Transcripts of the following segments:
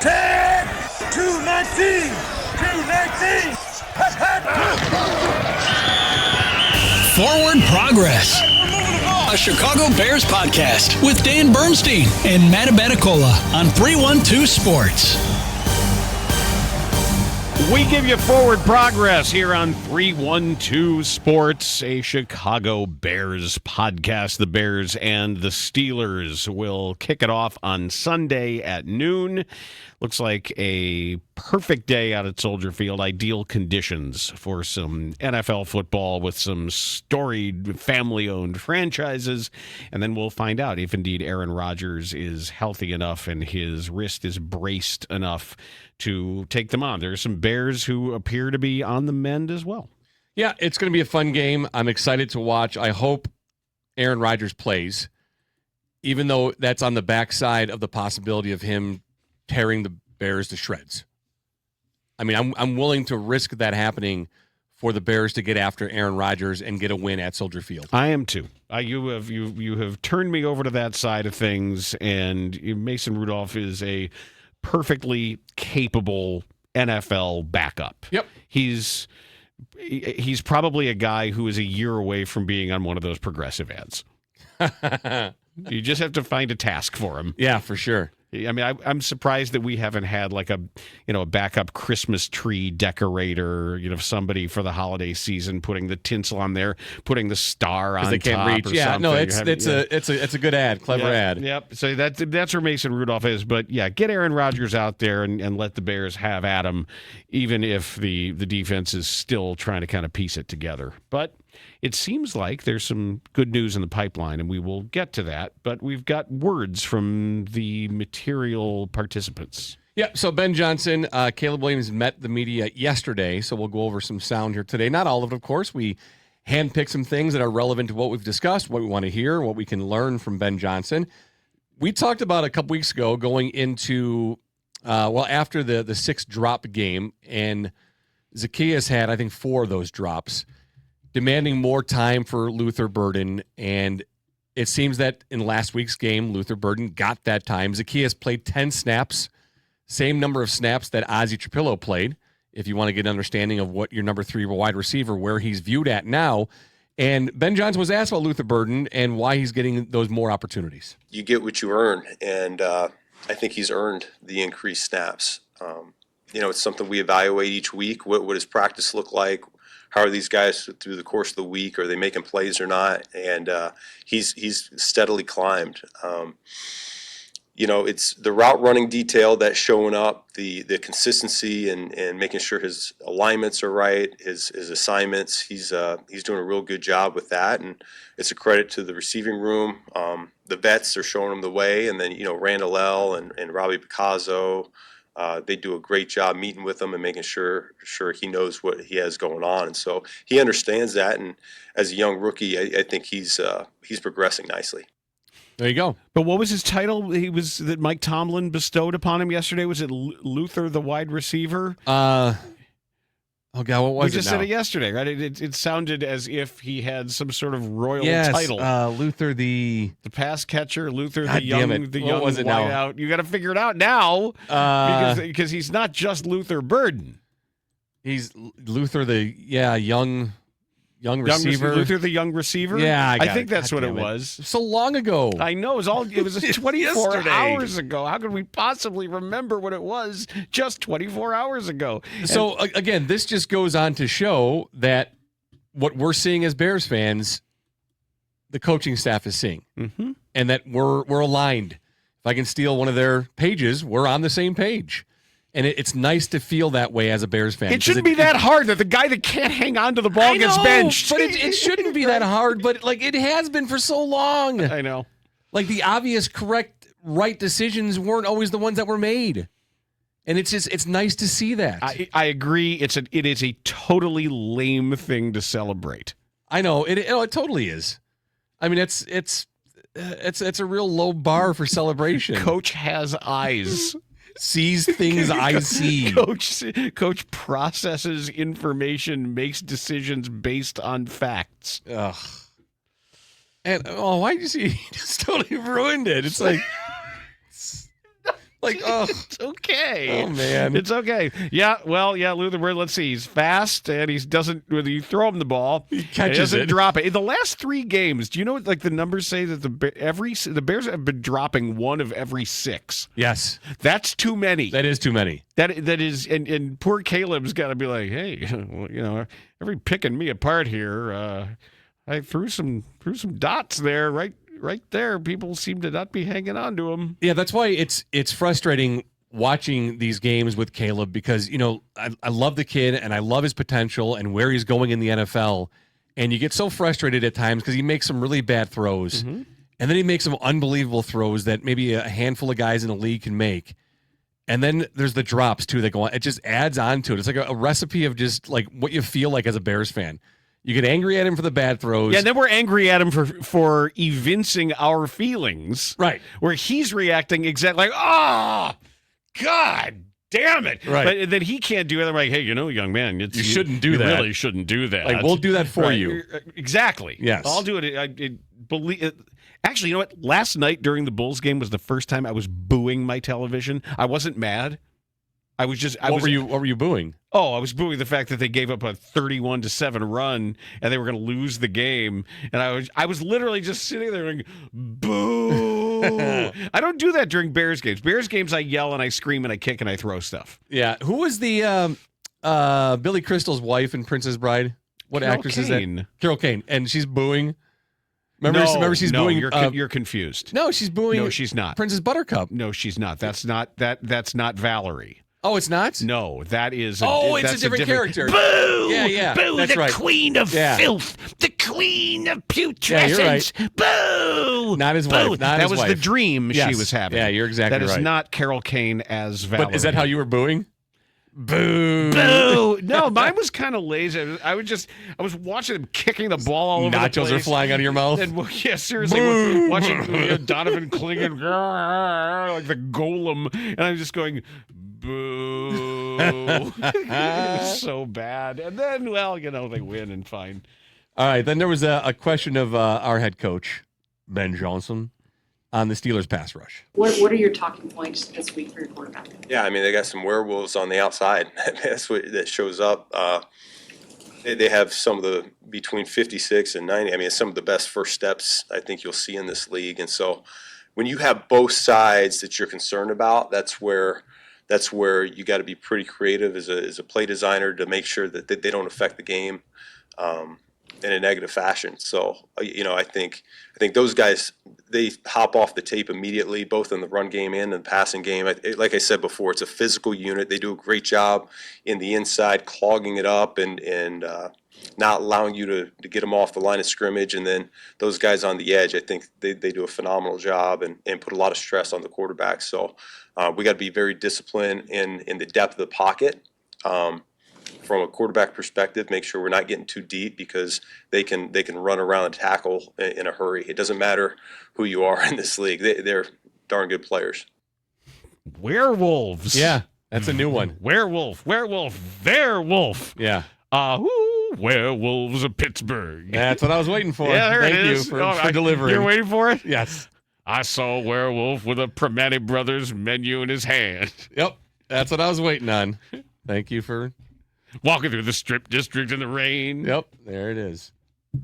10, 219, 219. Forward Progress, a Chicago Bears podcast with Dan Bernstein and Matt Abeticola on 312 Sports. We give you Forward Progress here on 312 Sports, a Chicago Bears podcast. The Bears and the Steelers will kick it off on Sunday at noon. Looks like a perfect day out at Soldier Field. Ideal conditions for some NFL football with some storied family-owned franchises. And then we'll find out if indeed Aaron Rodgers is healthy enough and his wrist is braced enough to take them on. There are some Bears who appear to be on the mend as well. Yeah, it's going to be a fun game. I'm excited to watch. I hope Aaron Rodgers plays, even though that's on the backside of the possibility of him tearing the Bears to shreds. I mean, I'm willing to risk that happening for the Bears to get after Aaron Rodgers and get a win at Soldier Field. I am too. You have turned me over to that side of things, and Mason Rudolph is a perfectly capable NFL backup. Yep. He's probably a guy who is a year away from being on one of those Progressive ads. You just have to find a task for him. Yeah, for sure. I mean, I'm surprised that we haven't had like a backup Christmas tree decorator, somebody for the holiday season, putting the tinsel on there, putting the star on they can't top reach. or Yeah, something. no, it's a good ad, clever ad. Yep. So that's where Mason Rudolph is. But yeah, get Aaron Rodgers out there and let the Bears have at him, even if the defense is still trying to kind of piece it together. But it seems like there's some good news in the pipeline, and we will get to that. But we've got words from the material participants. Yeah, so Ben Johnson, Caleb Williams met the media yesterday, so we'll go over some sound here today. Not all of it, of course. We handpicked some things that are relevant to what we've discussed, what we want to hear, what we can learn from Ben Johnson. We talked about a couple weeks ago going into, after the sixth drop game, and Zacchaeus had, I think, 4 of those drops, demanding more time for Luther Burden, and it seems that in last week's game, Luther Burden got that time. Zacchaeus played 10 snaps, same number of snaps that Ozzie Trapillo played, if you want to get an understanding of what your number 3 wide receiver, where he's viewed at now. And Ben Johnson was asked about Luther Burden and why he's getting those more opportunities. You get what you earn, and I think he's earned the increased snaps. It's something we evaluate each week. What does practice look like? How are these guys through the course of the week? Are they making plays or not? And he's steadily climbed. It's the route running detail that's showing up, the consistency and making sure his alignments are right, his assignments. He's doing a real good job with that, and it's a credit to the receiving room. The vets are showing him the way, and then Randall L. and Robbie Picasso. They do a great job meeting with him and making sure he knows what he has going on, and so he understands that. And as a young rookie, I think he's progressing nicely. There you go. But what was his title? That Mike Tomlin bestowed upon him yesterday. Was it Luther, the wide receiver? Oh God, what was it? We just said it yesterday, right? It sounded as if he had some sort of royal title. Luther the pass catcher, Luther God the young wideout. You got to figure it out now, because he's not just Luther Burden. He's Luther the young receiver. Luther the young receiver. Yeah, I think that's what it was. So long ago. I know. It was 24 hours ago. How could we possibly remember what it was just 24 hours ago? So again, this just goes on to show that what we're seeing as Bears fans, the coaching staff is seeing, and that we're aligned. If I can steal one of their pages, we're on the same page. And it's nice to feel that way as a Bears fan. It shouldn't be that hard that the guy that can't hang on to the ball gets benched. But it shouldn't be that hard, but it has been for so long. I know. The obvious correct right decisions weren't always the ones that were made. And it's nice to see that. I agree. It is a totally lame thing to celebrate. I know. It totally is. I mean, it's a real low bar for celebration. Coach has eyes. Sees things I see. Coach processes information, makes decisions based on facts. Ugh. And why did you see? He just totally ruined it. It's like Like, oh, It's okay. Oh, man. It's okay. Yeah, well, Luther Bird, let's see. He's fast, and he doesn't, when you throw him the ball, he catches doesn't it. drop it. In the last 3 games, do you know what, like, the numbers say that the Bears have been dropping 1 of every 6. yes, That's too many. that is too many. That is, and poor Caleb's got to be like, hey, well, every picking me apart here. I threw some dots there, right there. People seem to not be hanging on to him. Yeah, that's why it's frustrating watching these games with Caleb because, I love the kid and I love his potential and where he's going in the NFL. And you get so frustrated at times because he makes some really bad throws. Mm-hmm. And then he makes some unbelievable throws that maybe a handful of guys in the league can make. And then there's the drops, too, that go on. It just adds on to it. It's like a recipe of just like what you feel like as a Bears fan. You get angry at him for the bad throws. Yeah, and then we're angry at him for evincing our feelings. Right. Where he's reacting exactly like, oh, God damn it. Right. But then he can't do it. I'm like, hey, young man, you shouldn't do that. You really shouldn't do that. Like, we'll do that for you. Exactly. Yes. I'll do it. Actually, you know what? Last night during the Bulls game was the first time I was booing my television. I wasn't mad. I was just. What were you booing? Oh, I was booing the fact that they gave up a 31-7 run and they were going to lose the game, and I was literally just sitting there going, boo. I don't do that during Bears games. Bears games, I yell and I scream and I kick and I throw stuff. Yeah. Who was the Billy Crystal's wife in Princess Bride? What Carol actress Kane. is that? Carol Kane, and she's booing. Remember she's booing. You're confused. No, she's booing. No, she's not. Princess Buttercup. No, she's not. That's not Valerie. Oh, it's not? No, that is. It's a different character. Boo! Yeah. Boo! That's the right. queen of filth, the queen of putrescence. Yeah, Boo! Not his Boo! wife. That was the dream she was having. Yeah, you're exactly right. That is not Carol Kane as Valerie. But is that how you were booing? Boo! Boo! No, mine was kind of lazy. I was watching him kicking the ball all over the place. Nachos are flying out of your mouth. And, yeah, seriously, watching Donovan Clingan like the golem, and I'm just going, boo! It was so bad. And then, they win and fine. All right. Then there was a question of our head coach, Ben Johnson, on the Steelers pass rush. What are your talking points this week for your quarterback? Yeah, I mean, they got some werewolves on the outside. That's what that shows up. They have some of the between 56 and 90. I mean, it's some of the best first steps I think you'll see in this league. And so when you have both sides that you're concerned about, that's where you got to be pretty creative as a play designer to make sure that they don't affect the game in a negative fashion. So, I think those guys, they hop off the tape immediately, both in the run game and in the passing game. Like I said before, it's a physical unit. They do a great job in the inside, clogging it up and not allowing you to get them off the line of scrimmage. And then those guys on the edge, I think they do a phenomenal job and put a lot of stress on the quarterback. So we got to be very disciplined in the depth of the pocket. From a quarterback perspective, make sure we're not getting too deep because they can run around and tackle in a hurry. It doesn't matter who you are in this league; they're darn good players. Werewolves. Yeah, that's a new one. Werewolf. Yeah. Werewolves of Pittsburgh. That's what I was waiting for. Yeah, there Thank it you is. for delivering. You're waiting for it? Yes. I saw a werewolf with a Primanti Brothers menu in his hand. Yep. That's what I was waiting on. Thank you for walking through the strip district in the rain. Yep. There it is.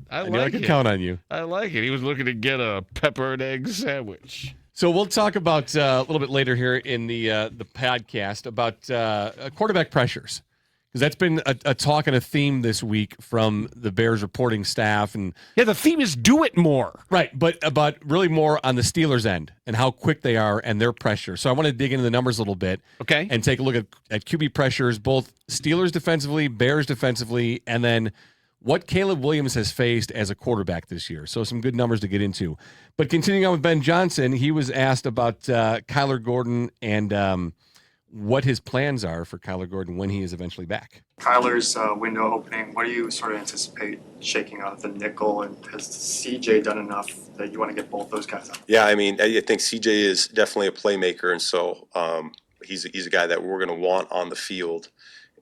I knew I could it. count on you. I like it. He was looking to get a pepper and egg sandwich. So we'll talk about a little bit later here in the podcast about quarterback pressures. Because that's been a talk and a theme this week from the Bears reporting staff. And yeah, the theme is do it more. Right, but about really more on the Steelers' end and how quick they are and their pressure. So I want to dig into the numbers a little bit. Okay. And take a look at QB pressures, both Steelers defensively, Bears defensively, and then what Caleb Williams has faced as a quarterback this year. So some good numbers to get into. But continuing on with Ben Johnson, he was asked about Kyler Gordon and what his plans are for Kyler Gordon when he is eventually back. Kyler's window opening, what do you sort of anticipate shaking out the nickel? And has CJ done enough that you want to get both those guys out? Yeah, I mean, I think CJ is definitely a playmaker, and so he's a guy that we're going to want on the field.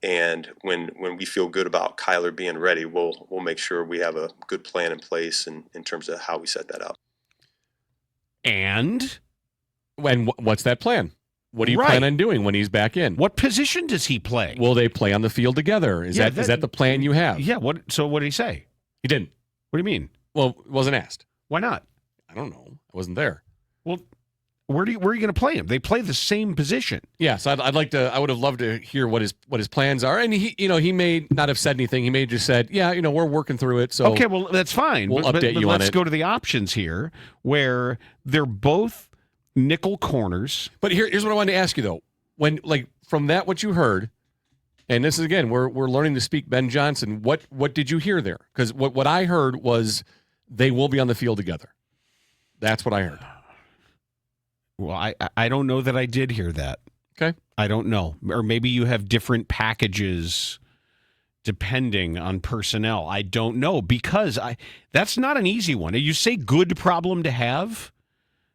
And when we feel good about Kyler being ready, we'll make sure we have a good plan in place in terms of how we set that up. And what's that plan? What do you Right. plan on doing when he's back in? What position does he play? Will they play on the field together? Is that the plan you have? Yeah. So what did he say? He didn't. What do you mean? Well, wasn't asked. Why not? I don't know. I wasn't there. Well, where are you going to play him? They play the same position. Yeah, so I would have loved to hear what his plans are. And he may not have said anything. He may have just said, yeah, we're working through it. So okay, well that's fine. We'll update you on it. Let's go to the options here, where they're both nickel corners. But here's what I wanted to ask you though. When from that what you heard, and this is again we're learning to speak Ben Johnson. What did you hear there? Because what I heard was they will be on the field together. That's what I heard. Well, I don't know that I did hear that. Okay. I don't know. Or maybe you have different packages depending on personnel. I don't know, because that's not an easy one. You say good problem to have,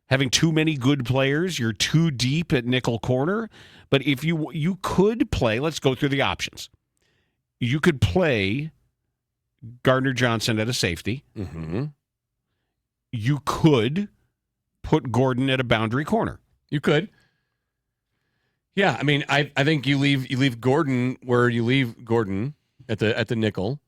having too many good players, you're too deep at nickel corner. But if you could play, let's go through the options. You could play Gardner Johnson at a safety. Mm-hmm. You could put Gordon at a boundary corner. You could. Yeah, I mean, I think you leave Gordon where you leave Gordon at the nickel,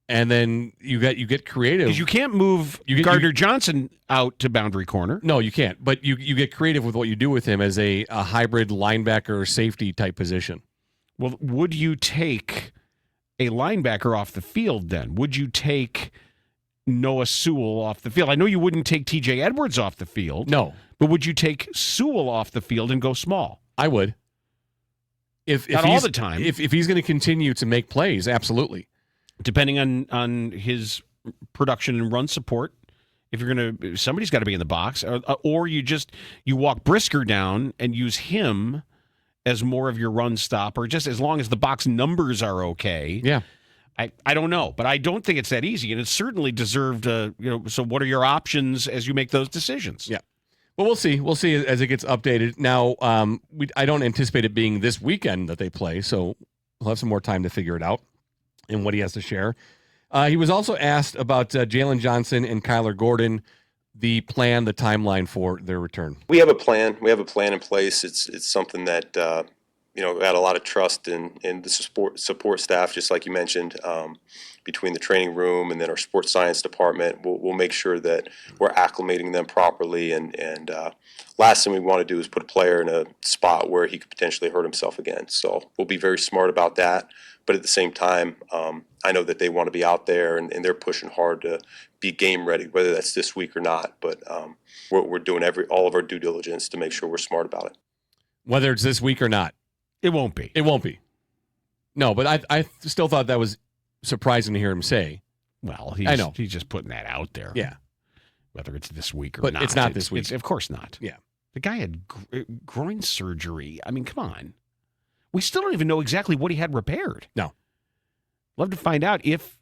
and then you get creative. Because you can't move Gardner Johnson out to boundary corner. No, you can't. But you get creative with what you do with him as a hybrid linebacker or safety type position. Well, would you take a linebacker off the field then? Would you take Noah Sewell off the field? I know you wouldn't take TJ Edwards off the field. No. But would you take Sewell off the field and go small? I would. If Not all the time. If he's going to continue to make plays, absolutely. Depending on his production and run support. If you're going to, somebody's got to be in the box, or you walk Brisker down and use him as more of your run stop, or just as long as the box numbers are okay. Yeah. I don't know, but I don't think it's that easy, and it's certainly deserved. So what are your options as you make those decisions? Yeah. Well, we'll see. We'll see as it gets updated. Now, I don't anticipate it being this weekend that they play, so we'll have some more time to figure it out and what he has to share. He was also asked about Jalen Johnson and Kyler Gordon, the plan, the timeline for their return. We have a plan. We have a plan in place. It's something that we had a lot of trust in the support staff, just like you mentioned, between the training room and then our sports science department. We'll make sure that we're acclimating them properly. And last thing we want to do is put a player in a spot where he could potentially hurt himself again. So we'll be very smart about that. But at the same time, I know that they want to be out there and they're pushing hard to be game ready, whether that's this week or not. But we're doing all of our due diligence to make sure we're smart about it. Whether it's this week or not. It won't be. It won't be. No, but I still thought that was surprising to hear him say. Well, I know. He's just putting that out there. Yeah. Whether it's this week or but not. But it's not this week. Of course not. Yeah. The guy had groin surgery. I mean, come on. We still don't even know exactly what he had repaired. No. Love to find out if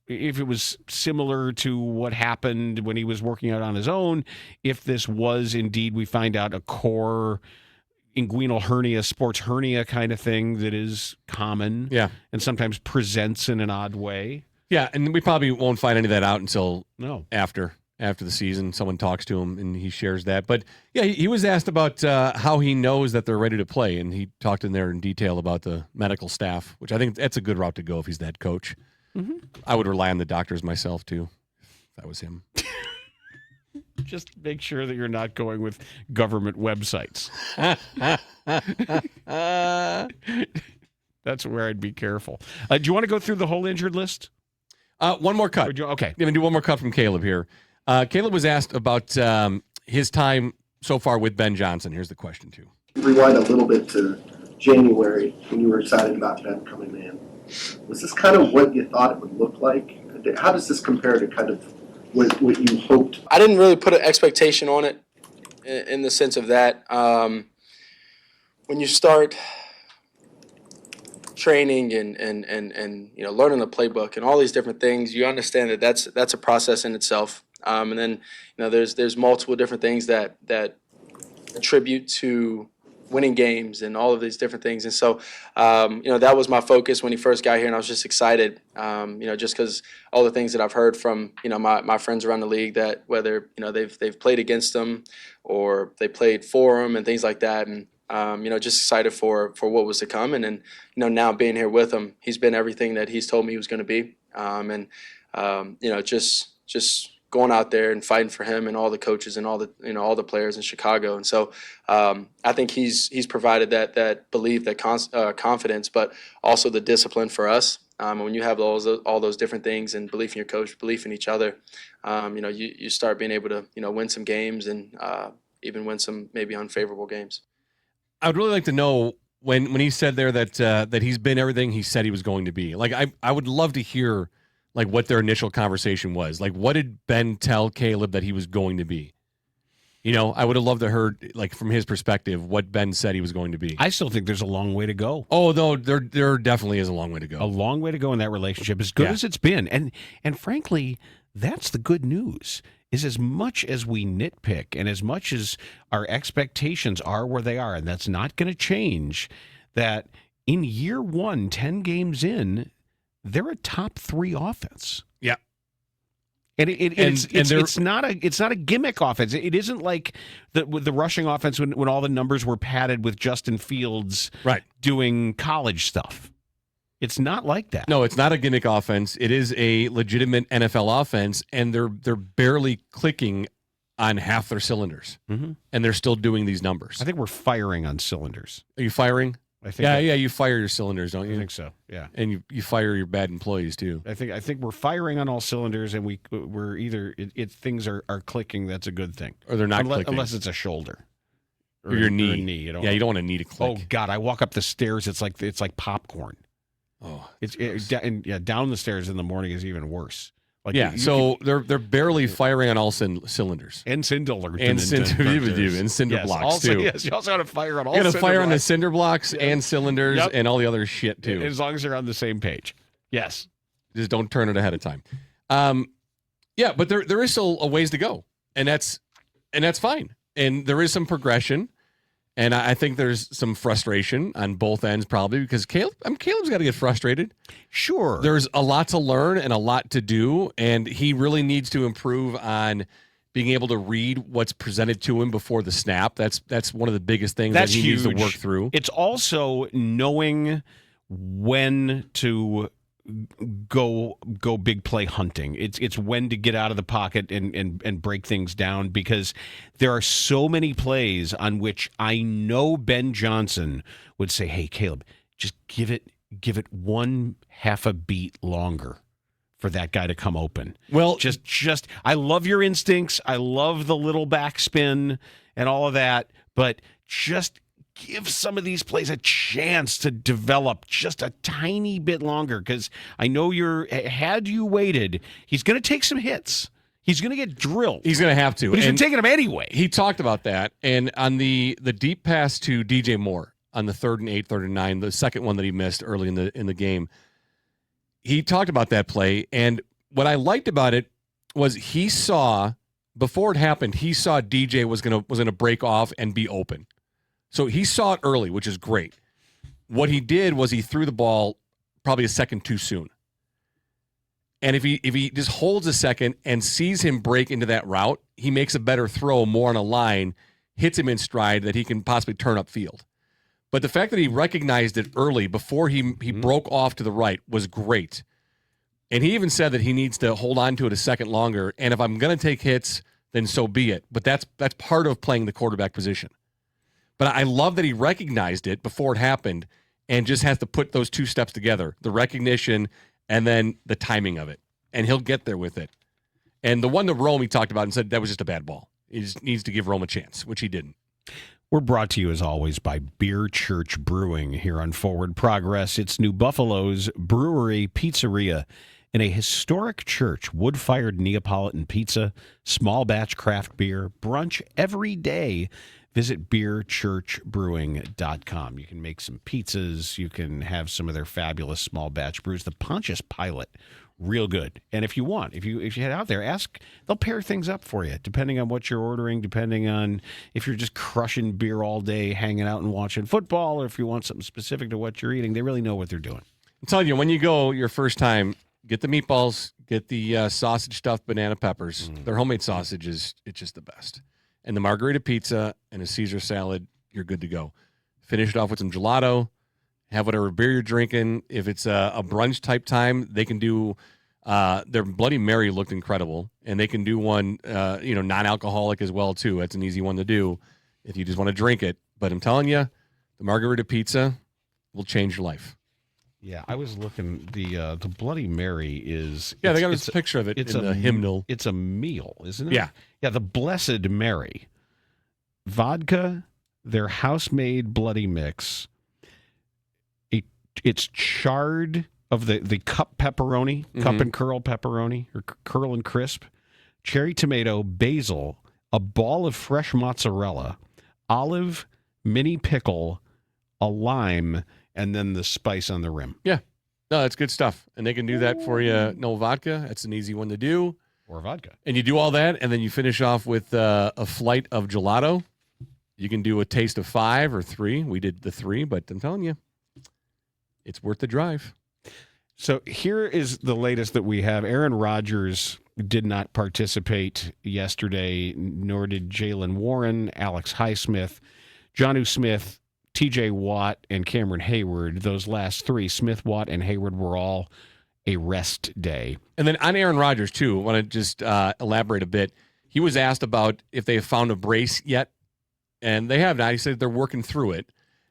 it was similar to what happened when he was working out on his own, if this was indeed, we find out, a core inguinal hernia, sports hernia kind of thing that is common. Yeah. And sometimes presents in an odd way. Yeah, and we probably won't find any of that out until after the season. Someone talks to him and he shares that. But yeah, he was asked about how he knows that they're ready to play, and he talked in there in detail about the medical staff, which I think that's a good route to go if he's the head coach. Mm-hmm. I would rely on the doctors myself too, if that was him. Just make sure that you're not going with government websites. That's where I'd be careful. Do you want to go through the whole injured list? One more cut. Okay. I'm going to do one more cut from Caleb here. Caleb was asked about his time so far with Ben Johnson. Here's the question, too. Rewind a little bit to January when you were excited about Ben coming in. Was this kind of what you thought it would look like? How does this compare to kind of what you hoped? I didn't really put an expectation on it in the sense of that. When you start training and learning the playbook and all these different things, you understand that that's a process in itself. And then there's multiple different things that attribute to winning games and all of these different things. And so that was my focus when he first got here, and I was just excited, just because all the things that I've heard from my friends around the league, that whether they've played against them or they played for him and things like that. And Just excited for what was to come. And then, now being here with him, he's been everything that he's told me he was going to be. Just going out there and fighting for him and all the coaches and all the players in Chicago. And so I think he's provided that belief, that confidence, but also the discipline for us. When you have all those different things and belief in your coach, belief in each other, you start being able to win some games and even win some maybe unfavorable games. I would really like to know when he said there that he's been everything he said he was going to be. Like I would love to hear like what their initial conversation was. Like what did Ben tell Caleb that he was going to be? I would have loved to heard like from his perspective what Ben said he was going to be. I still think there's a long way to go. Oh, no, there definitely is a long way to go. A long way to go in that relationship, as good as it's been. And frankly, that's the good news. Is as much as we nitpick and as much as our expectations are where they are, and that's not going to change, that in year one, 10 games in, they're a top 3 offense. Yeah. And it's not a gimmick offense. It isn't like the rushing offense when all the numbers were padded with Justin Fields doing college stuff. It's not like that. No, it's not a gimmick offense. It is a legitimate NFL offense, and they're barely clicking on half their cylinders, and they're still doing these numbers. I think we're firing on cylinders. Are you firing? I think. Yeah. You fire your cylinders, don't you? I think so. Yeah, and you fire your bad employees too. I think we're firing on all cylinders, and we're either things are clicking. That's a good thing, or they're not clicking unless it's a shoulder or your knee. You don't want a knee to click. Oh God, I walk up the stairs. It's like popcorn. Oh, down the stairs in the morning is even worse. Like they're barely firing on all cylinders and cinder blocks also, too. Yes, you also got to fire on all. You got to fire on the cinder blocks and cylinders and all the other shit too. As long as they're on the same page. Yes, just don't turn it ahead of time. But there is still a ways to go, and that's fine. And there is some progression. And I think there's some frustration on both ends probably because Caleb's got to get frustrated. Sure. There's a lot to learn and a lot to do, and he really needs to improve on being able to read what's presented to him before the snap. That's one of the biggest things that he needs to work through. It's also knowing when to go big play hunting. It's when to get out of the pocket and break things down, because there are so many plays on which I know Ben Johnson would say, "Hey Caleb, just give it one half a beat longer for that guy to come open." Well, just I love your instincts. I love the little backspin and all of that, but just give some of these plays a chance to develop just a tiny bit longer, because I know had you waited, he's going to take some hits. He's going to get drilled. He's going to have to. But he's been taking them anyway. He talked about that. And on the deep pass to DJ Moore on the 3rd and 8, 3rd and 9, the second one that he missed early in the game, he talked about that play. And what I liked about it was he saw, before it happened, he saw DJ was going to break off and be open. So he saw it early, which is great. What he did was he threw the ball probably a second too soon. And if he just holds a second and sees him break into that route, he makes a better throw, more on a line, hits him in stride that he can possibly turn upfield. But the fact that he recognized it early before he broke off to the right was great. And he even said that he needs to hold on to it a second longer. And if I'm going to take hits, then so be it. But that's part of playing the quarterback position. But I love that he recognized it before it happened and just has to put those two steps together, the recognition and then the timing of it. And he'll get there with it. And the one that Rome he talked about and said that was just a bad ball. He just needs to give Rome a chance, which he didn't. We're brought to you, as always, by Beer Church Brewing here on Forward Progress. It's New Buffalo's brewery-pizzeria in a historic church, wood-fired Neapolitan pizza, small batch craft beer, brunch every day. Visit beerchurchbrewing.com. You can make some pizzas. You can have some of their fabulous small batch brews. The Pontius Pilot, real good. And if you want, if you head out there, ask, they'll pair things up for you, depending on what you're ordering, depending on if you're just crushing beer all day, hanging out and watching football, or if you want something specific to what you're eating. They really know what they're doing. I'm telling you, when you go your first time, get the meatballs, get the sausage stuffed banana peppers. Their homemade sausage it's just the best. And the margarita pizza and a Caesar salad, you're good to go. finish it off with some gelato, have whatever beer you're drinking. If it's a brunch type time, they can do their Bloody Mary looked incredible, and they can do one non-alcoholic as well too. That's an easy one to do if you just want to drink it. But I'm telling you, the margarita pizza will change your life. Yeah, I was looking. The Bloody Mary is. Yeah, they got a picture of it in the hymnal. It's a meal, isn't it? Yeah. Yeah, the Blessed Mary. Vodka, their house-made bloody mix. It's charred of the cup pepperoni, cup and curl pepperoni, or curl and crisp, cherry tomato, basil, a ball of fresh mozzarella, olive, mini pickle, a lime, and then the spice on the rim. Yeah. No, that's good stuff. And they can do that for you. No vodka. That's an easy one to do. Or vodka. And you do all that, and then you finish off with a flight of gelato. You can do a taste of 5 or 3. We did the 3, but I'm telling you, it's worth the drive. So here is the latest that we have. Aaron Rodgers did not participate yesterday, nor did Jalen Warren, Alex Highsmith, Jonnu Smith, TJ Watt, and Cameron Hayward. Those last 3, Smith, Watt, and Hayward, were all a rest day. And then on Aaron Rodgers, too, I want to just elaborate a bit. He was asked about if they have found a brace yet, and they have not. He said they're working through it.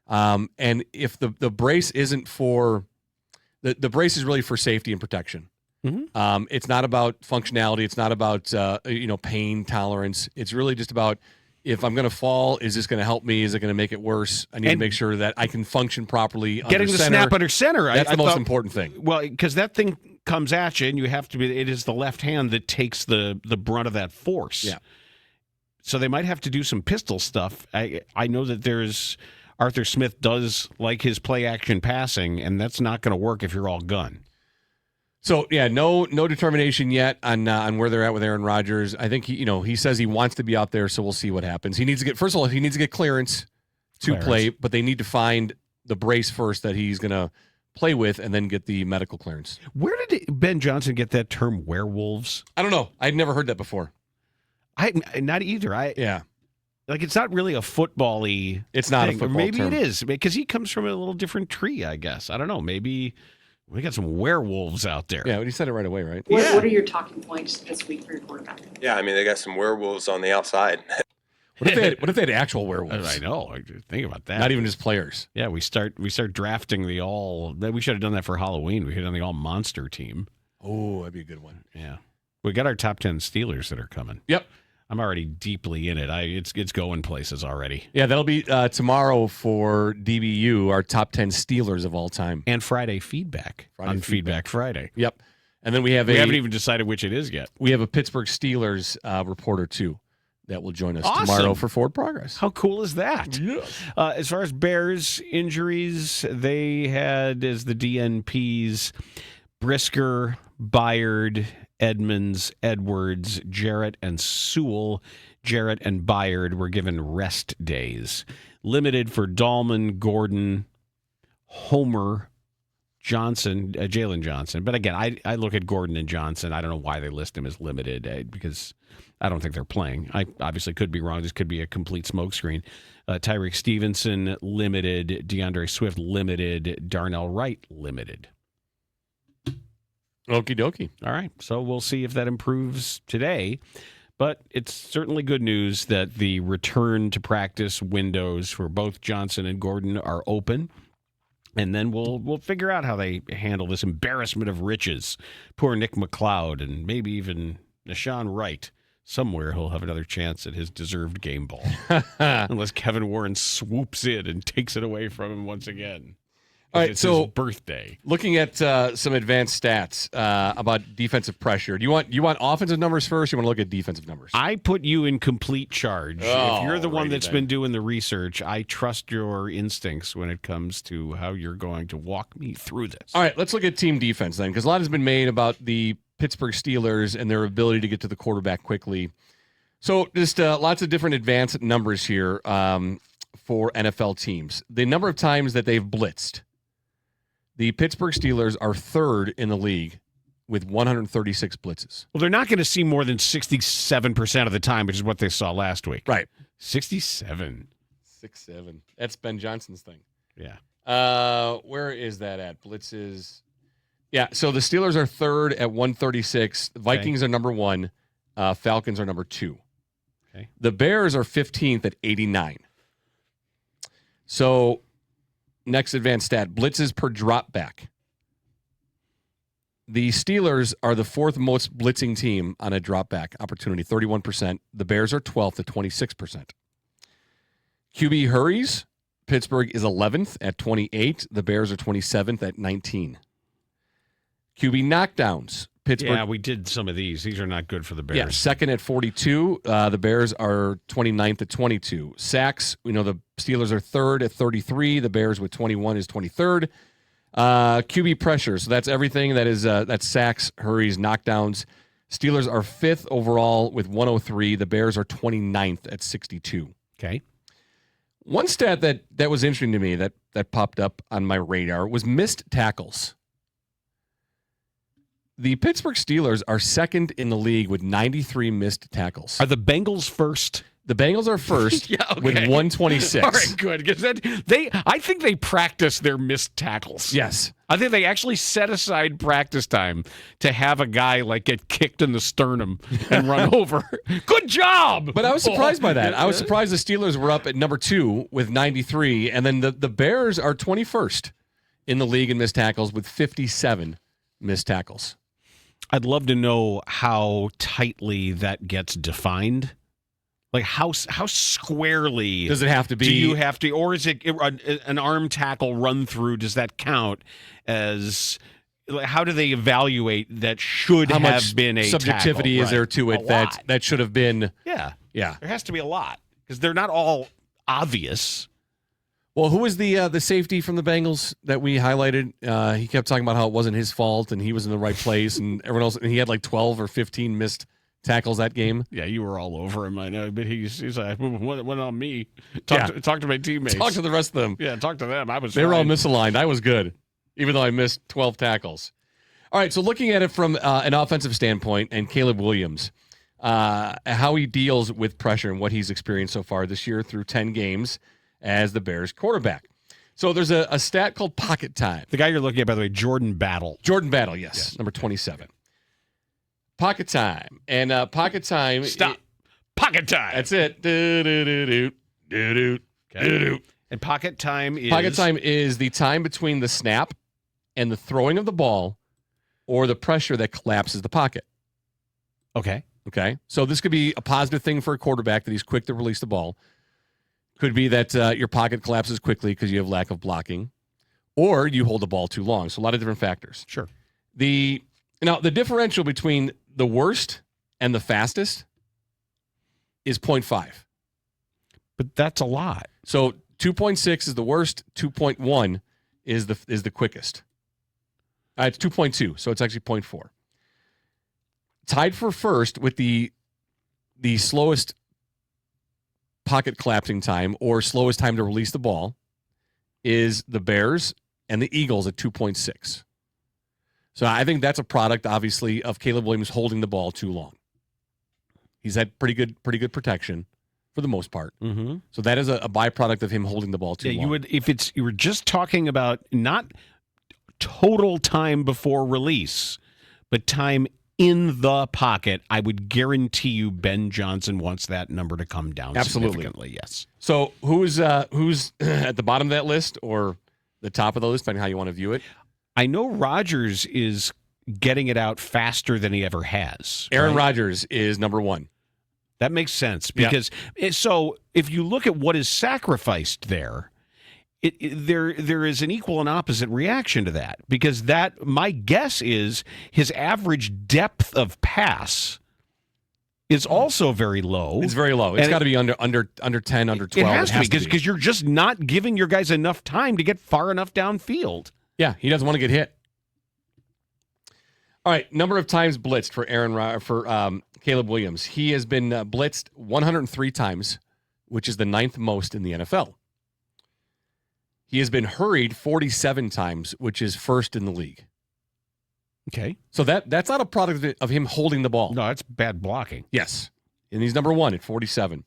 And if the brace isn't for the brace is really for safety and protection. Mm-hmm. It's not about functionality. It's not about pain tolerance. It's really just about, if I'm going to fall, is this going to help me? Is it going to make it worse? I need to make sure that I can function properly. Getting the snap under center. That's the most important thing. Well, because that thing comes at you, and you have to be. It is the left hand that takes the brunt of that force. Yeah. So they might have to do some pistol stuff. I know that there's Arthur Smith does like his play action passing, and that's not going to work if you're all gun. So yeah, no determination yet on where they're at with Aaron Rodgers. I think he says he wants to be out there, so we'll see what happens. He needs to get clearance to play, but they need to find the brace first that he's going to play with, and then get the medical clearance. Where did Ben Johnson get that term werewolves? I don't know. I'd never heard that before. Not either. Yeah. Like, it's not really a football-y It's not thing. a football Maybe term. it is, because he comes from a little different tree, I guess. I don't know. Maybe we got some werewolves out there. Yeah, but he said it right away, right? What are your talking points this week for your quarterback? Yeah, I mean, they got some werewolves on the outside. What if they had actual werewolves? I know. Think about that. Not even just players. Yeah, we start drafting the all. We should have done that for Halloween. We should have done the all monster team. Oh, that'd be a good one. Yeah, we got our top 10 Steelers that are coming. Yep. I'm already deeply in it. It's going places already. Yeah, that'll be tomorrow for DBU, our top 10 Steelers of all time. And Friday feedback on Feedback Friday. Yep. And then we haven't even decided which it is yet. We have a Pittsburgh Steelers reporter, too, that will join us tomorrow for Forward Progress. How cool is that? Yes. As far as Bears injuries, they had as the DNPs Brisker, Byard, Edmonds, Edwards, Jarrett, and Sewell. Jarrett and Byard were given rest days. Limited for Dahlman, Gordon, Homer, Johnson, Jalen Johnson. But again, I look at Gordon and Johnson. I don't know why they list him as limited because I don't think they're playing. I obviously could be wrong. This could be a complete smokescreen. Tyreek Stevenson, limited. DeAndre Swift, limited. Darnell Wright, limited. Okie dokie. All right. So we'll see if that improves today. But it's certainly good news that the return to practice windows for both Johnson and Gordon are open. And then we'll figure out how they handle this embarrassment of riches. Poor Nick McLeod and maybe even Nashawn Wright. Somewhere he'll have another chance at his deserved game ball. Unless Kevin Warren swoops in and takes it away from him once again. All right, it's so his birthday. Looking at some advanced stats about defensive pressure. Do you want offensive numbers first? Or you want to look at defensive numbers? I put you in complete charge. If you're the one that's then. been doing the research, I trust your instincts when it comes to how you're going to walk me through this. All right, let's look at team defense then, because a lot has been made about the Pittsburgh Steelers and their ability to get to the quarterback quickly. So just lots of different advanced numbers here for NFL teams. The number of times that they've blitzed. The Pittsburgh Steelers are third in the league with 136 blitzes. Well, they're not going to see more than 67% of the time, which is what they saw last week. Right. 67. 6-7. That's Ben Johnson's thing. Yeah. Where is that at? Blitzes. Yeah, so the Steelers are third at 136. The Vikings are number 1. Falcons are number 2. Okay. The Bears are 15th at 89. So next advanced stat, blitzes per drop back. The Steelers are the 4th most blitzing team on a drop back opportunity, 31%. The Bears are 12th at 26%. QB hurries, Pittsburgh is 11th at 28. The Bears are 27th at 19. QB knockdowns, Pittsburgh. Yeah, we did some of these. These are not good for the Bears. Yeah, second at 42. The Bears are 29th at 22. Sacks, we know the Steelers are third at 33. The Bears with 21 is 23rd. QB pressure, so that's everything. That's sacks, hurries, knockdowns. Steelers are 5th overall with 103. The Bears are 29th at 62. Okay. One stat that was interesting to me that popped up on my radar was missed tackles. The Pittsburgh Steelers are second in the league with 93 missed tackles. Are the Bengals first? The Bengals are first with 126. All right, good. Because I think they practice their missed tackles. Yes. I think they actually set aside practice time to have a guy like get kicked in the sternum and run over. Good job. But I was surprised by that. I was surprised the Steelers were up at number 2 with 93, and then the Bears are 21st in the league in missed tackles with 57 missed tackles. I'd love to know how tightly that gets defined. Like how squarely does it have to be? Do you have to, or is it an arm tackle run through? Does that count as? How do they evaluate that? Should how have much been a subjectivity tackle? Is there to it that should have been? Yeah. There has to be a lot because they're not all obvious. Well, who was the safety from the Bengals that we highlighted? He kept talking about how it wasn't his fault and he was in the right place, and everyone else. And he had like 12 or 15 missed tackles that game. Yeah, you were all over him. I know, but he's like, "What on me?" Talk to my teammates. Talk to the rest of them. Yeah, talk to them. They were all misaligned. I was good, even though I missed 12 tackles. All right, so looking at it from an offensive standpoint, and Caleb Williams, how he deals with pressure and what he's experienced so far this year through 10 games as the Bears quarterback. So there's a stat called pocket time. The guy you're looking at, by the way, Jordan Battle. Jordan Battle, yes. Number 27. Pocket time. And pocket time. Stop. Pocket time. That's it. Okay. And pocket time is? Pocket time is the time between the snap and the throwing of the ball or the pressure that collapses the pocket. Okay. So this could be a positive thing for a quarterback that he's quick to release the ball. Could be that your pocket collapses quickly because you have lack of blocking, or you hold the ball too long. So a lot of different factors. Sure. The differential between the worst and the fastest is 0.5. But that's a lot. So 2.6 is the worst. 2.1 is the quickest. It's 2.2, so it's actually 0.4. Tied for first with the slowest pocket collapsing time or slowest time to release the ball is the Bears and the Eagles at 2.6. So I think that's a product, obviously, of Caleb Williams holding the ball too long. He's had pretty good protection for the most part. Mm-hmm. So that is a byproduct of him holding the ball too long. You would, if you were just talking about not total time before release, but time in the pocket, I would guarantee you Ben Johnson wants that number to come down significantly. Yes. So who's at the bottom of that list or the top of the list, depending on how you want to view it? I know Rodgers is getting it out faster than he ever has. Aaron Rodgers is number 1. That makes sense because so if you look at what is sacrificed there, there is an equal and opposite reaction to that, because that, my guess is, his average depth of pass is also very low. It's very low. It's got to be under 10, under 12. It has to be because you're just not giving your guys enough time to get far enough downfield. Yeah, he doesn't want to get hit. All right, number of times blitzed for Caleb Williams. He has been blitzed 103 times, which is the 9th most in the NFL. He has been hurried 47 times, which is first in the league. Okay. So that's not a product of him holding the ball. No, that's bad blocking. Yes. And he's number 1 at 47.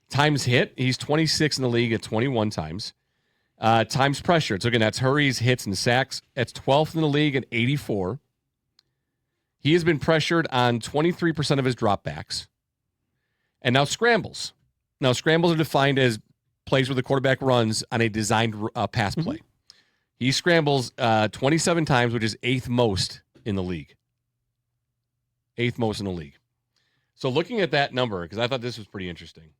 Times hit, he's 26 in the league at 21 times. Times pressured. So, again, that's hurries, hits, and sacks. That's 12th in the league at 84. He has been pressured on 23% of his dropbacks. And now scrambles. Now, scrambles are defined as plays where the quarterback runs on a designed pass play. He scrambles 27 times, which is 8th most in the league. 8th most in the league. So looking at that number, because I thought this was pretty interesting.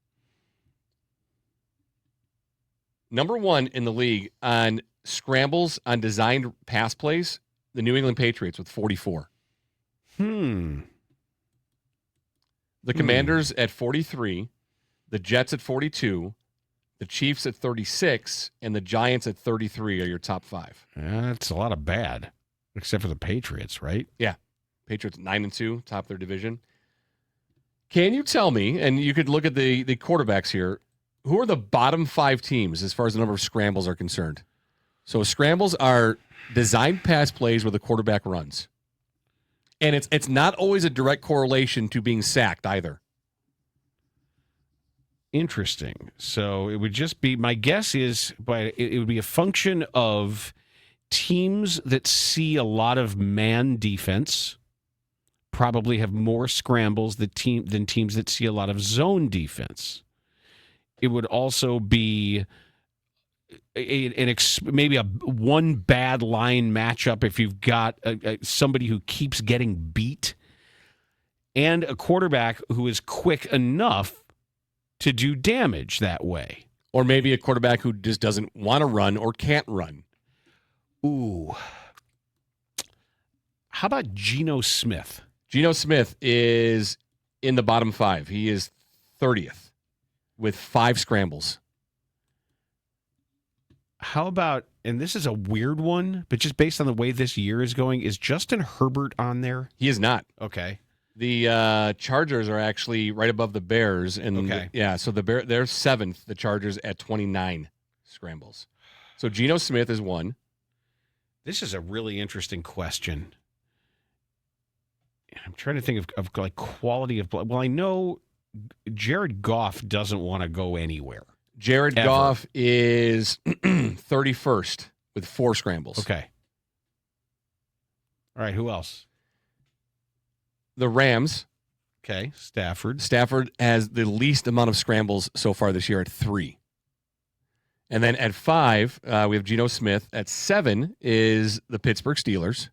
Number 1 in the league on scrambles on designed pass plays, the New England Patriots with 44. The Commanders at 43, the Jets at 42, the Chiefs at 36, and the Giants at 33 are your top 5. That's a lot of bad, except for the Patriots, right? Yeah. Patriots 9-2, top of their division. Can you tell me, and you could look at the quarterbacks here, who are the bottom 5 teams as far as the number of scrambles are concerned? So scrambles are designed pass plays where the quarterback runs. And it's not always a direct correlation to being sacked either. Interesting. So it would just be, my guess is, but it would be a function of teams that see a lot of man defense probably have more scrambles than teams that see a lot of zone defense. It would also be maybe a one bad line matchup if you've got somebody who keeps getting beat and a quarterback who is quick enough to do damage that way. Or maybe a quarterback who just doesn't want to run or can't run. Ooh. How about Geno Smith? Geno Smith is in the bottom 5. He is 30th with 5 scrambles. How about, and this is a weird one, but just based on the way this year is going, is Justin Herbert on there? He is not. Okay. The Chargers are actually right above the Bears. And so they're 7th, the Chargers at 29 scrambles. So Geno Smith is 1. This is a really interesting question. I'm trying to think of like quality of play. Well, I know Jared Goff doesn't want to go anywhere. Jared Goff is 31st with 4 scrambles. Okay. All right, who else? The Rams. Okay, Stafford. Stafford has the least amount of scrambles so far this year at 3. And then at 5, we have Geno Smith. At 7 is the Pittsburgh Steelers,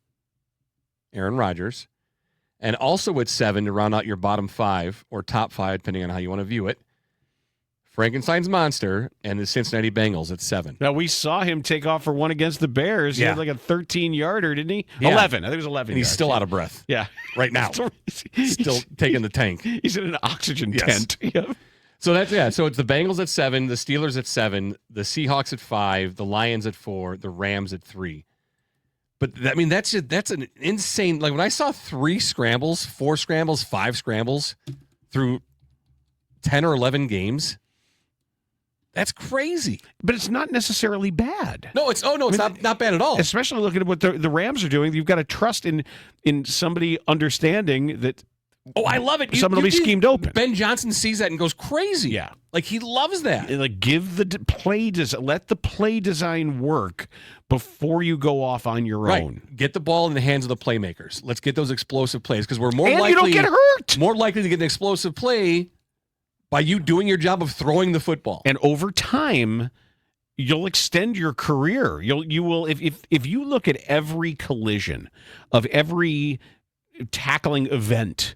Aaron Rodgers. And also at 7, to round out your bottom 5, or top 5, depending on how you want to view it, Frankenstein's Monster and the Cincinnati Bengals at 7. Now, we saw him take off for one against the Bears. He had like a 13-yarder, didn't he? Yeah. 11. I think it was 11. And he's still out of breath. Yeah. Right now. Still taking the tank. He's in an oxygen tent. Yep. So so it's the Bengals at 7, the Steelers at 7, the Seahawks at 5, the Lions at 4, the Rams at 3. But I mean, that's an insane. Like when I saw 3 scrambles, 4 scrambles, 5 scrambles through 10 or 11 games, that's crazy. But it's not necessarily bad. No, it's not bad at all. Especially looking at what the Rams are doing. You've got to trust in somebody understanding that. Oh, I love it. Somebody will be schemed open. Ben Johnson sees that and goes crazy. Yeah. Like he loves that. And like give the play let the play design work before you go off on your own. Get the ball in the hands of the playmakers. Let's get those explosive plays because we're more and likely you don't get hurt. More likely to get an explosive play by you doing your job of throwing the football. And over time, you'll extend your career. You will if you look at every collision of every tackling event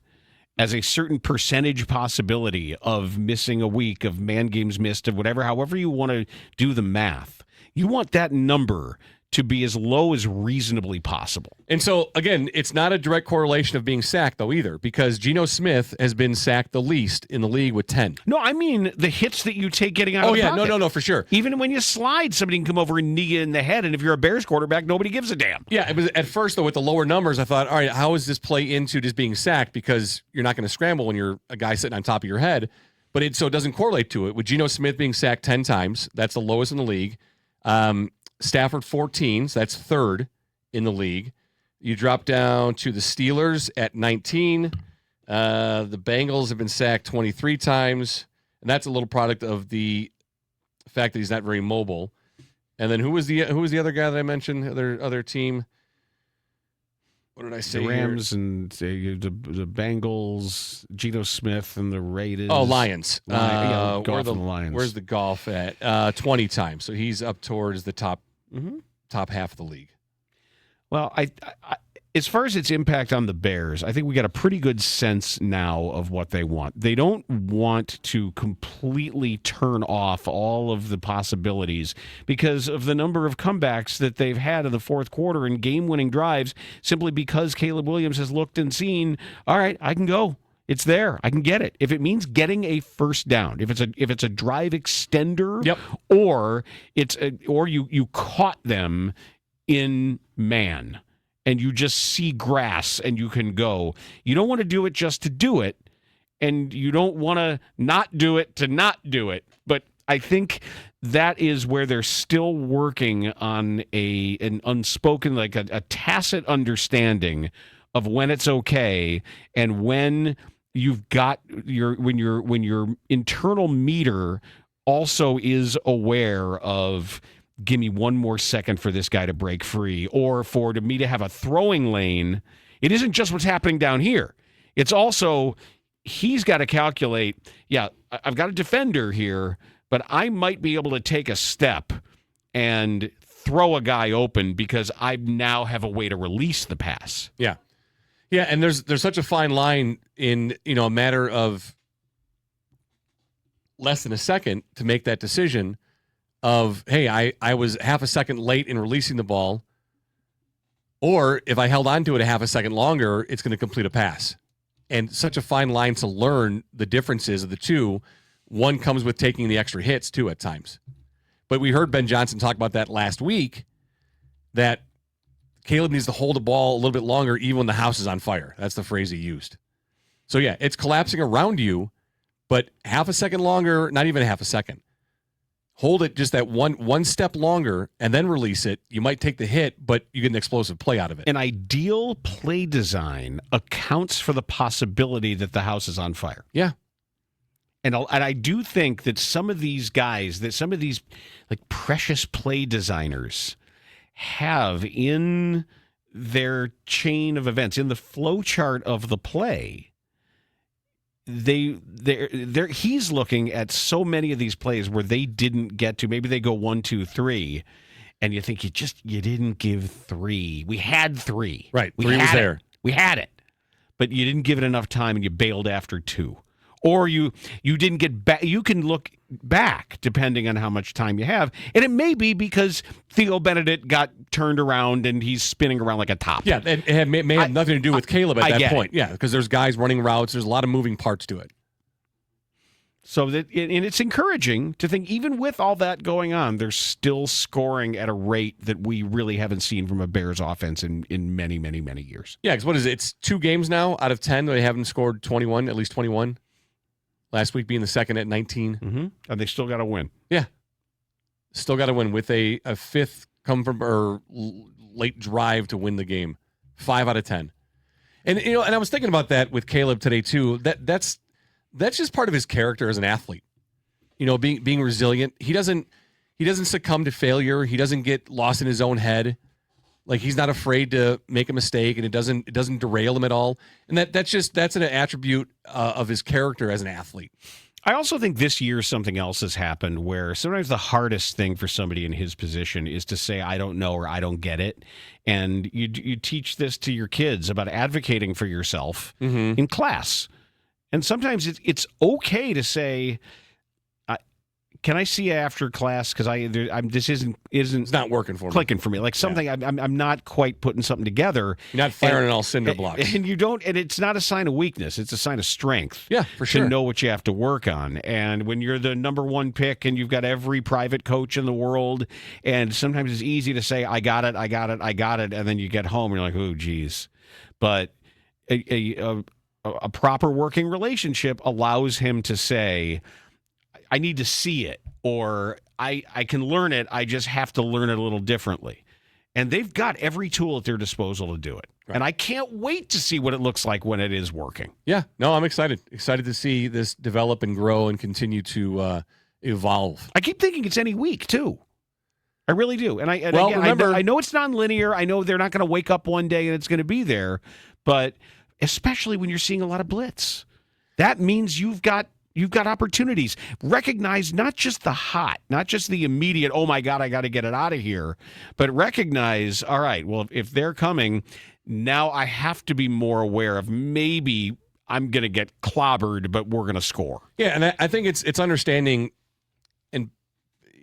as a certain percentage possibility of missing a week, of man games missed, of whatever, however you want to do the math, you want that number to be as low as reasonably possible. And so, again, it's not a direct correlation of being sacked, though, either, because Geno Smith has been sacked the least in the league with 10. No, I mean the hits that you take getting out of the pocket. No, for sure. Even when you slide, somebody can come over and knee you in the head, and if you're a Bears quarterback, nobody gives a damn. Yeah, it was at first, though, with the lower numbers, I thought, all right, how does this play into just being sacked? Because you're not going to scramble when you're a guy sitting on top of your head. But it doesn't correlate to it. With Geno Smith being sacked 10 times, that's the lowest in the league. Stafford 14, so that's 3rd in the league. You drop down to the Steelers at 19. The Bengals have been sacked 23 times. And that's a little product of the fact that he's not very mobile. And then who was the other guy that I mentioned? Other team. What did I say? The Rams and the Bengals, Geno Smith and the Raiders. Oh, Lions. Golf and the Lions. Where's the golf at? 20 times. So he's up towards the top half of the league. Well, I as far as its impact on the Bears, I think we got a pretty good sense now of what they want. They don't want to completely turn off all of the possibilities because of the number of comebacks that they've had in the fourth quarter and game-winning drives simply because Caleb Williams has looked and seen, all right, I can go. It's there. I can get it. If it means getting a first down, if it's a drive extender, or you caught them in man and you just see grass and you can go. You don't want to do it just to do it, and you don't want to not do it to not do it. But I think that is where they're still working on an unspoken, like a tacit understanding of when it's okay and when you've got when your internal meter also is aware of, give me one more second for this guy to break free, or for me to have a throwing lane. It isn't just what's happening down here. It's also, he's got to calculate, I've got a defender here, but I might be able to take a step and throw a guy open because I now have a way to release the pass. Yeah. Yeah, and there's such a fine line in, a matter of less than a second to make that decision of, hey, I was half a second late in releasing the ball, or if I held on to it a half a second longer, it's going to complete a pass. And such a fine line to learn the differences of the two. One comes with taking the extra hits, too, at times. But we heard Ben Johnson talk about that last week, that Caleb needs to hold the ball a little bit longer even when the house is on fire. That's the phrase he used. So, yeah, it's collapsing around you, but half a second longer, not even a half a second. Hold it just that one step longer and then release it. You might take the hit, but you get an explosive play out of it. An ideal play design accounts for the possibility that the house is on fire. Yeah. And I do think that some of these guys, that some of these like precious play designers have in their chain of events, in the flow chart of the play, he's looking at so many of these plays where they didn't get to. Maybe they go 1, 2, 3, and you think you didn't give 3. We had 3. Right, 3 was there. We had it, but you didn't give it enough time, and you bailed after 2. Or you didn't get back. You can look back depending on how much time you have, and it may be because Theo Benedict got turned around and he's spinning around like a top. Yeah, it may have nothing to do with Caleb at that point. It. Yeah, because there's guys running routes. There's a lot of moving parts to it. So and it's encouraging to think, even with all that going on, they're still scoring at a rate that we really haven't seen from a Bears offense in many, many, many years. Yeah, because what is it? It's 2 games now out of 10 that they haven't scored 21, at least 21. Last week being the second at 19. Mm-hmm. And they still got to win. Yeah. Still got to win with a fifth come from or late drive to win the game. 5 out of 10. And and I was thinking about that with Caleb today too. That's just part of his character as an athlete. Being resilient. He doesn't succumb to failure. He doesn't get lost in his own head. Like, he's not afraid to make a mistake, and it doesn't derail him at all. And that's an attribute of his character as an athlete. I also think this year something else has happened where sometimes the hardest thing for somebody in his position is to say, I don't know, or I don't get it. And you teach this to your kids about advocating for yourself in class. And sometimes it's okay to say, can I see you after class? Because this isn't it's not working for me, clicking for me. Like something I'm not quite putting something together. You're not firing on all cinder blocks, and you don't. And it's not a sign of weakness; it's a sign of strength. Yeah, for sure. To know what you have to work on, and when you're the number 1 pick, and you've got every private coach in the world, and sometimes it's easy to say, "I got it," and then you get home and you're like, "Oh, geez," but a proper working relationship allows him to say, I need to see it, or I can learn it. I just have to learn it a little differently. And they've got every tool at their disposal to do it. Right. And I can't wait to see what it looks like when it is working. Yeah, no, I'm excited. Excited to see this develop and grow and continue to evolve. I keep thinking it's any week, too. I really do. And remember, I know it's non-linear. I know they're not going to wake up one day and it's going to be there. But especially when you're seeing a lot of blitz, that means you've got opportunities. Recognize not just the hot, not just the immediate, oh my God, I got to get it out of here, but recognize, all right, well, if they're coming, now I have to be more aware of maybe I'm going to get clobbered, but we're going to score. Yeah, and I think it's understanding, and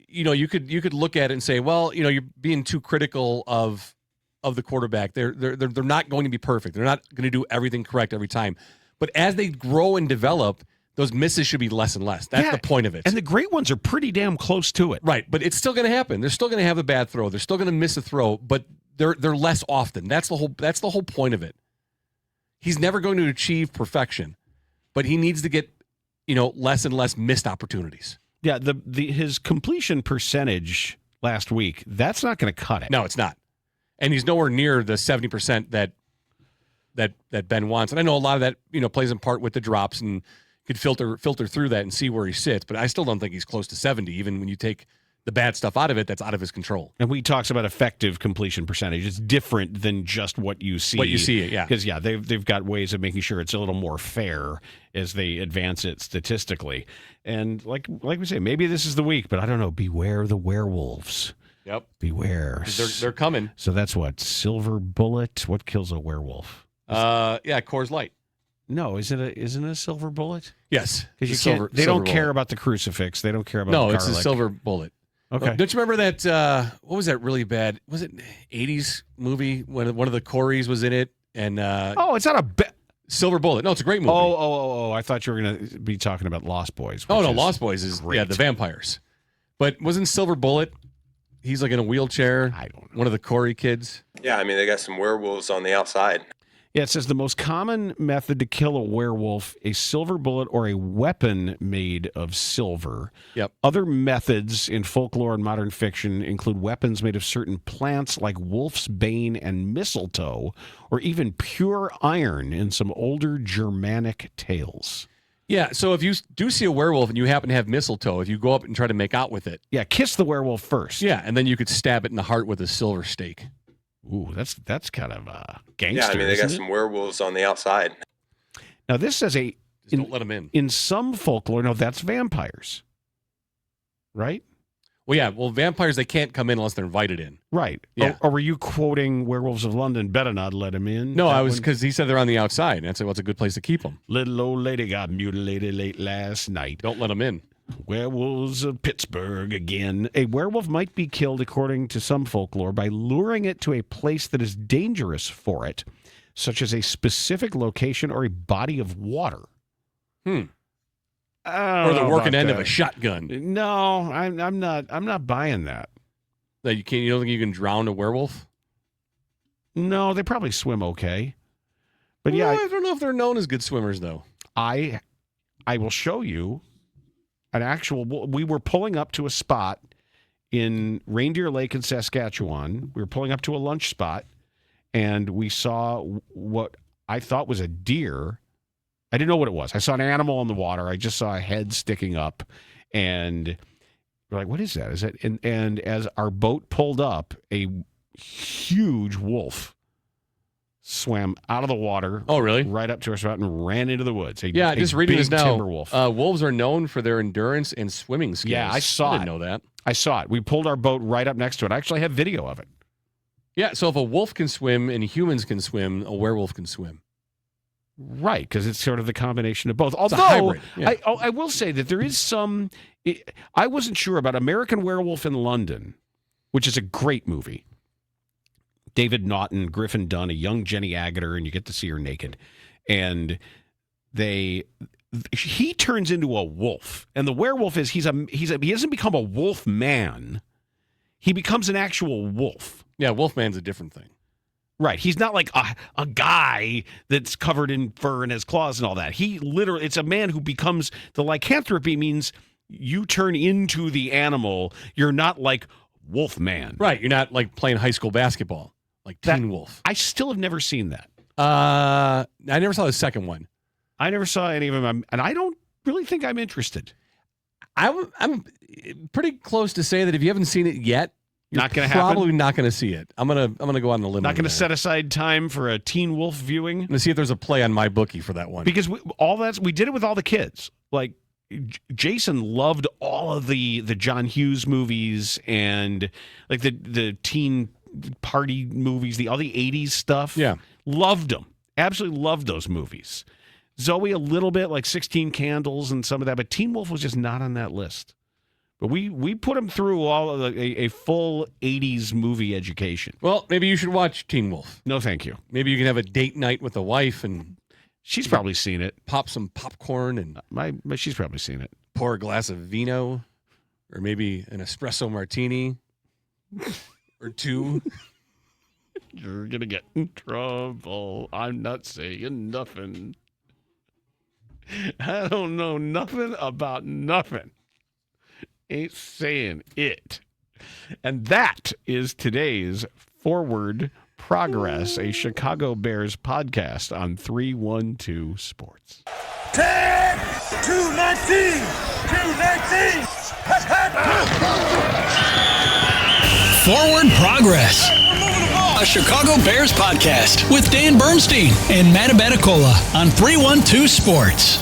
you could look at it and say, well, you're being too critical of the quarterback. They're not going to be perfect. They're not going to do everything correct every time. But as they grow and develop, those misses should be less and less. That's the point of it. And the great ones are pretty damn close to it. Right, but it's still going to happen. They're still going to have a bad throw. They're still going to miss a throw, but they're less often. That's the whole point of it. He's never going to achieve perfection, but he needs to get, less and less missed opportunities. Yeah, his completion percentage last week, that's not going to cut it. No, it's not. And he's nowhere near the 70% that Ben wants. And I know a lot of that, plays in part with the drops and could filter through that and see where he sits, but I still don't think he's close to 70, even when you take the bad stuff out of it, that's out of his control. And we talks about effective completion percentage. It's different than just what you see. What you see, yeah. Because, they've got ways of making sure it's a little more fair as they advance it statistically. And like we say, maybe this is the week, but I don't know. Beware the werewolves. Yep. Beware. They're coming. So that's what? Silver bullet? What kills a werewolf? Coors Light. No, isn't it a silver bullet? Yes. Because they don't care about the crucifix. They don't care about the garlic. It's a silver bullet. Okay. Don't you remember that? What was that really bad? Was it 80s movie when one of the Coreys was in it? And it's not a Silver Bullet. No, it's a great movie. Oh! I thought you were going to be talking about Lost Boys. Oh no, Lost Boys is the vampires. But wasn't Silver Bullet? He's like in a wheelchair. I don't know. One of the Corey kids. Yeah, I mean they got some werewolves on the outside. Yeah, it says the most common method to kill a werewolf, a silver bullet or a weapon made of silver. Yep. Other methods in folklore and modern fiction include weapons made of certain plants like wolf's bane and mistletoe, or even pure iron in some older Germanic tales. Yeah, so if you do see a werewolf and you happen to have mistletoe, if you go up and try to make out with it. Yeah, kiss the werewolf first. Yeah, and then you could stab it in the heart with a silver stake. Ooh, that's kind of gangster. Yeah, I mean they got isn't some werewolves on the outside. Now this says don't let them in. In some folklore, no, that's vampires, right? Well, yeah. Well, vampires they can't come in unless they're invited in. Right. Yeah. Or were you quoting Werewolves of London? Better not let him in. No, I was because he said they're on the outside. And I said, what's a good place to keep them? Little old lady got mutilated late last night. Don't let them in. Werewolves of Pittsburgh again. A werewolf might be killed, according to some folklore, by luring it to a place that is dangerous for it, such as a specific location or a body of water. Or the working end of a shotgun. No, I'm not buying that. That you can't. You don't think you can drown a werewolf? No, they probably swim okay. But yeah, I don't know if they're known as good swimmers though. I will show you an actual. We were pulling up to a spot in Reindeer Lake in Saskatchewan. We were pulling up to a lunch spot, and we saw what I thought was a deer. I didn't know what it was. I saw an animal in the water. I just saw a head sticking up, and we're like, "What is that? Is that?" And as our boat pulled up, a huge wolf swam out of the water. Oh, really? Right up to our spot and ran into the woods. Just reading this now. Timber wolf. Wolves are known for their endurance and swimming skills. Yeah, I saw I didn't know that. I saw it. We pulled our boat right up next to it. I actually have video of it. Yeah, so if a wolf can swim and humans can swim, a werewolf can swim. Right, because it's sort of the combination of both. Although, it's a hybrid. Yeah. I will say that there is some... I wasn't sure about American Werewolf in London, which is a great movie. David Naughton, Griffin Dunn, a young Jenny Agutter, and you get to see her naked. And he turns into a wolf. And the werewolf is, he doesn't become a wolf man. He becomes an actual wolf. Yeah, Wolfman's a different thing. Right. He's not like a guy that's covered in fur and has claws and all that. He literally, it's a man who becomes, the lycanthropy means you turn into the animal. You're not like Wolfman. Right. You're not like playing high school basketball, like Teen Wolf. I still have never seen that. I never saw the second one. I never saw any of them, and I don't really think I'm interested. I'm pretty close to say that if you haven't seen it yet, you're not going to happen. Probably not going to see it. I'm gonna go on the limb. Not going to set aside time for a Teen Wolf viewing. I'm gonna see if there's a play on my bookie for that one. Because we did it with all the kids. Like Jason loved all of the John Hughes movies and like the teen party movies, all the 80s stuff. Yeah. Loved them. Absolutely loved those movies. Zoe a little bit, like 16 Candles and some of that, but Teen Wolf was just not on that list. But we put him through all of a full 80s movie education. Well, maybe you should watch Teen Wolf. No, thank you. Maybe you can have a date night with the wife and she's probably seen it. Pop some popcorn and she's probably seen it. Pour a glass of vino, or maybe an espresso martini or two. You're gonna get in trouble. I'm not saying nothing. I don't know nothing about nothing. Ain't saying it. And that is today's Forward Progress, a Chicago Bears podcast on 312 Sports. 10, 219, 219. Forward Progress, a Chicago Bears podcast with Dan Bernstein and Matt Abaticola on 312 Sports.